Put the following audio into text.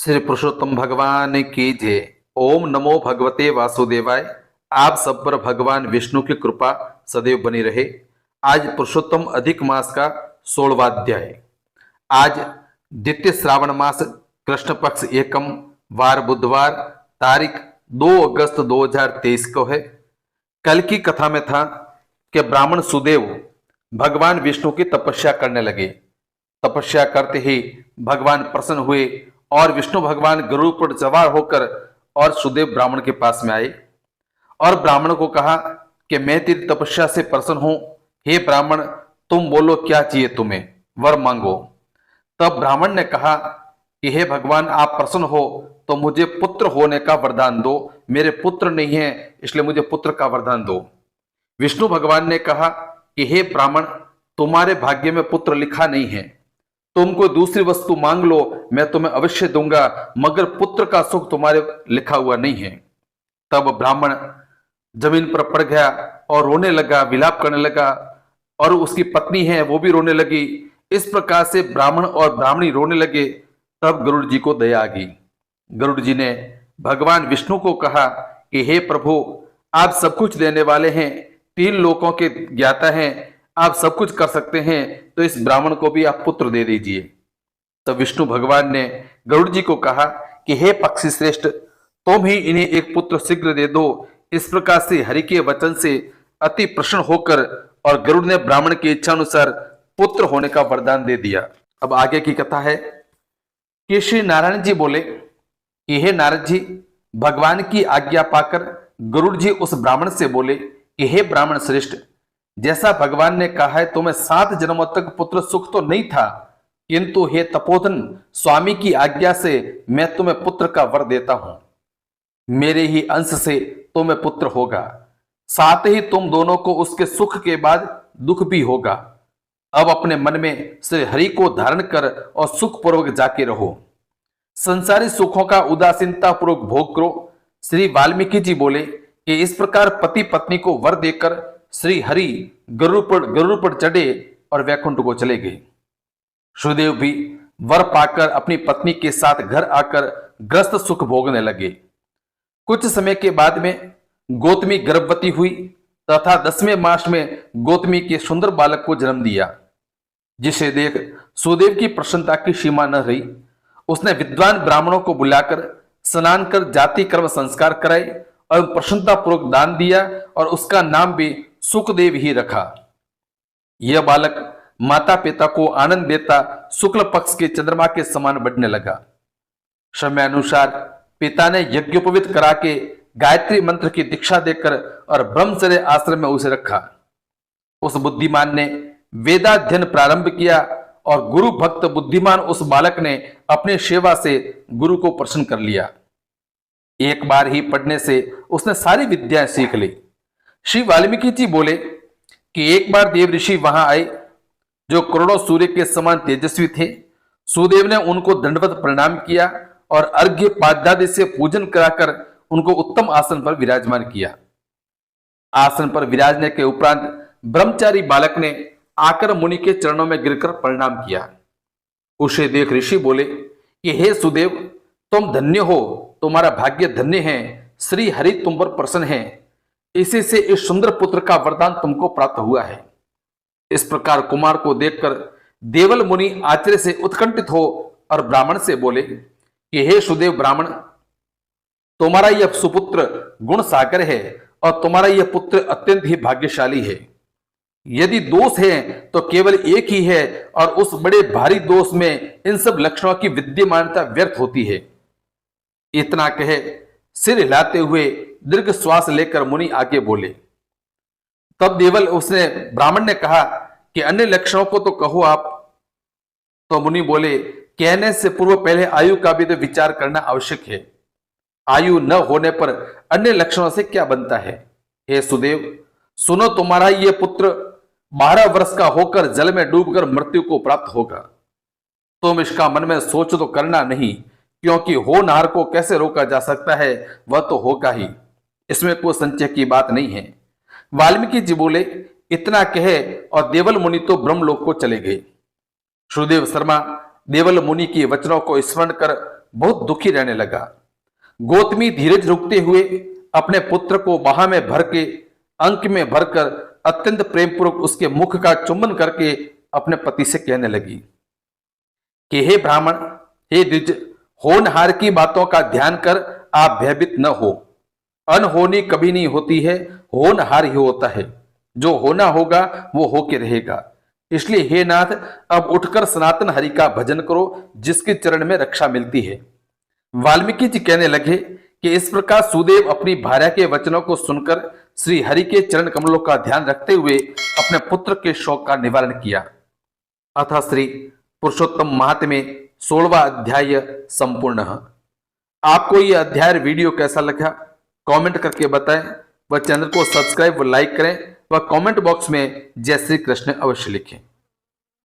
श्री पुरुषोत्तम भगवान की जय। ओम नमो भगवते वासुदेवाय। आप सब पर भगवान विष्णु की कृपा सदैव बनी रहे। आज पुरुषोत्तम अधिक मास का 16वां अध्याय। आज द्वितीय श्रावण मास कृष्ण पक्ष एकम वार बुधवार तारीख 2 अगस्त 2023 को है। कल की कथा में था कि ब्राह्मण सुदेव भगवान विष्णु की तपस्या करने लगे। तपस्या करते ही भगवान प्रसन्न हुए और विष्णु भगवान गरुड़ पर सवार होकर और सुदेव ब्राह्मण के पास में आए और ब्राह्मण को कहा कि मैं तेरी तपस्या से प्रसन्न हूं। हे ब्राह्मण, तुम बोलो क्या चाहिए, तुम्हें वर मांगो। तब ब्राह्मण ने कहा कि हे भगवान, आप प्रसन्न हो तो मुझे पुत्र होने का वरदान दो। मेरे पुत्र नहीं है, इसलिए मुझे पुत्र का वरदान दो। विष्णु भगवान ने कहा कि हे ब्राह्मण, तुम्हारे भाग्य में पुत्र लिखा नहीं है, तुम कोई दूसरी वस्तु मांग लो, मैं तुम्हें अवश्य दूंगा, मगर पुत्र का सुख तुम्हारे लिखा हुआ नहीं है। तब ब्राह्मण जमीन पर पड़ गया और रोने लगा, विलाप करने लगा, और उसकी पत्नी है वो भी रोने लगी। इस प्रकार से ब्राह्मण और ब्राह्मणी रोने लगे। तब गरुड़ जी को दया आ गई। गरुड़ जी ने भगवान विष्णु को कहा कि हे प्रभु, आप सब कुछ देने वाले हैं, 3 लोकों के ज्ञाता हैं, आप सब कुछ कर सकते हैं, तो इस ब्राह्मण को भी आप पुत्र दे दीजिए। तब विष्णु भगवान ने गरुड़ जी को कहा कि हे पक्षी श्रेष्ठ, तुम ही इन्हें एक पुत्र शीघ्र दे दो। इस प्रकार से हरि के वचन से अति प्रसन्न होकर और गरुड़ ने ब्राह्मण की इच्छा अनुसार पुत्र होने का वरदान दे दिया। अब आगे की कथा है कि श्री नारायण जी बोले कि हे नारद जी, भगवान की आज्ञा पाकर गरुड़ जी उस ब्राह्मण से बोले कि हे ब्राह्मण श्रेष्ठ, जैसा भगवान ने कहा है तुम्हें 7 जन्मों तक पुत्र सुख तो नहीं था, किंतु हे तपोधन, स्वामी की आज्ञा से मैं तुम्हें पुत्र का वर देता हूं। मेरे ही अंश से तुम्हें पुत्र होगा, साथ ही तुम दोनों को उसके सुख के बाद दुख भी होगा। अब अपने मन में श्री हरि को धारण कर और सुख पूर्वक जाके रहो, संसारी सुखों का उदासीनता पूर्वक भोग करो। श्री वाल्मीकि जी बोले कि इस प्रकार पति पत्नी को वर देकर श्री हरि गरुड़ पर चढ़े और वैकुंठ को चले गए। सुदेव भी वर पाकर अपनी पत्नी के साथ घर आकर ग्रस्त सुख भोगने लगे। कुछ समय के बाद में गौतमी गर्भवती हुई तथा 10वें मास में गौतमी के सुंदर बालक को जन्म दिया, जिसे देख सुदेव की प्रसन्नता की सीमा न रही। उसने विद्वान ब्राह्मणों को बुलाकर स्नान कर जाति कर्म संस्कार कराए और प्रसन्नता पूर्वक दान दिया और उसका नाम भी सुखदेव ही रखा। यह बालक माता पिता को आनंद देता शुक्ल पक्ष के चंद्रमा के समान बढ़ने लगा। समय अनुसार पिता ने यज्ञोपवीत करा के गायत्री मंत्र की दीक्षा देकर और ब्रह्मचर्य आश्रम में उसे रखा। उस बुद्धिमान ने वेदाध्ययन प्रारंभ किया और गुरु भक्त बुद्धिमान उस बालक ने अपनी सेवा से गुरु को प्रसन्न कर लिया। एक बार ही पढ़ने से उसने सारी विद्याएं सीख ली। श्री वाल्मीकि जी बोले कि एक बार देव ऋषि वहां आए जो करोड़ों सूर्य के समान तेजस्वी थे। सुदेव ने उनको दंडवत प्रणाम किया और अर्घ्य पाद्यादि से पूजन कराकर उनको उत्तम आसन पर विराजमान किया। आसन पर विराजने के उपरांत ब्रह्मचारी बालक ने आकर मुनि के चरणों में गिरकर प्रणाम किया। उसे देख ऋषि बोले कि हे सुदेव, तुम धन्य हो, तुम्हारा भाग्य धन्य है, श्री हरि तुम पर प्रसन्न है, इसी से इस सुंदर पुत्र का वरदान तुमको प्राप्त हुआ है। इस प्रकार कुमार को देखकर देवल मुनि आश्चर्य से उत्कंठित हो और ब्राह्मण से बोले कि हे सुदेव ब्राह्मण, तुम्हारा यह सुपुत्र गुण सागर है और तुम्हारा यह पुत्र अत्यंत ही भाग्यशाली है। यदि दोष है तो केवल एक ही है और उस बड़े भारी दोष में इन सब लक्षणों की विद्यमानता व्यर्थ होती है। इतना कहे सिर हिलाते हुए दीर्घ श्वास लेकर मुनि आगे बोले। तब देवल उसने ब्राह्मण ने कहा कि अन्य लक्षणों को तो कहो आप। तो मुनि बोले, कहने से पूर्व पहले आयु का भी तो विचार करना आवश्यक है। आयु न होने पर अन्य लक्षणों से क्या बनता है। हे सुदेव सुनो, तुम्हारा यह पुत्र 12 वर्ष का होकर जल में डूबकर मृत्यु को प्राप्त होगा। तुम इसका मन में सोच तो करना नहीं, क्योंकि होनहार को कैसे रोका जा सकता है, वह तो होगा ही, इसमें कोई संशय की बात नहीं है। वाल्मीकि जी बोले। इतना कहे और देवल मुनि तो ब्रह्मलोक को चले गए। सुदेव शर्मा देवल मुनि के वचनों को स्मरण कर बहुत दुखी रहने लगा। गौतमी धीरज रुकते हुए अपने पुत्र को बाह में भर के अंक में भरकर अत्यंत प्रेमपूर्वक उसके मुख का चुंबन करके अपने पति से कहने लगी कि हे ब्राह्मण, हे द्विज, होनहार की बातों का ध्यान कर आप भयभीत न हो। अनहोनी कभी नहीं होती है, होनहार ही होता है। जो होना होगा वो होके रहेगा। इसलिए हे नाथ, अब उठकर सनातन हरि का भजन करो, जिसके चरण में रक्षा मिलती है। वाल्मीकि जी कहने लगे कि इस प्रकार सुदेव अपनी भार्या के वचनों को सुनकर श्री हरि के चरण कमलों का ध्यान रखते हुए अपने पुत्र के शोक का निवारण किया। अतः श्री पुरुषोत्तम महात्म्य 16वां अध्याय संपूर्ण। आपको यह अध्याय वीडियो कैसा लगा कमेंट करके बताएं व चैनल को सब्सक्राइब व लाइक करें व कमेंट बॉक्स में जय श्री कृष्ण अवश्य लिखें।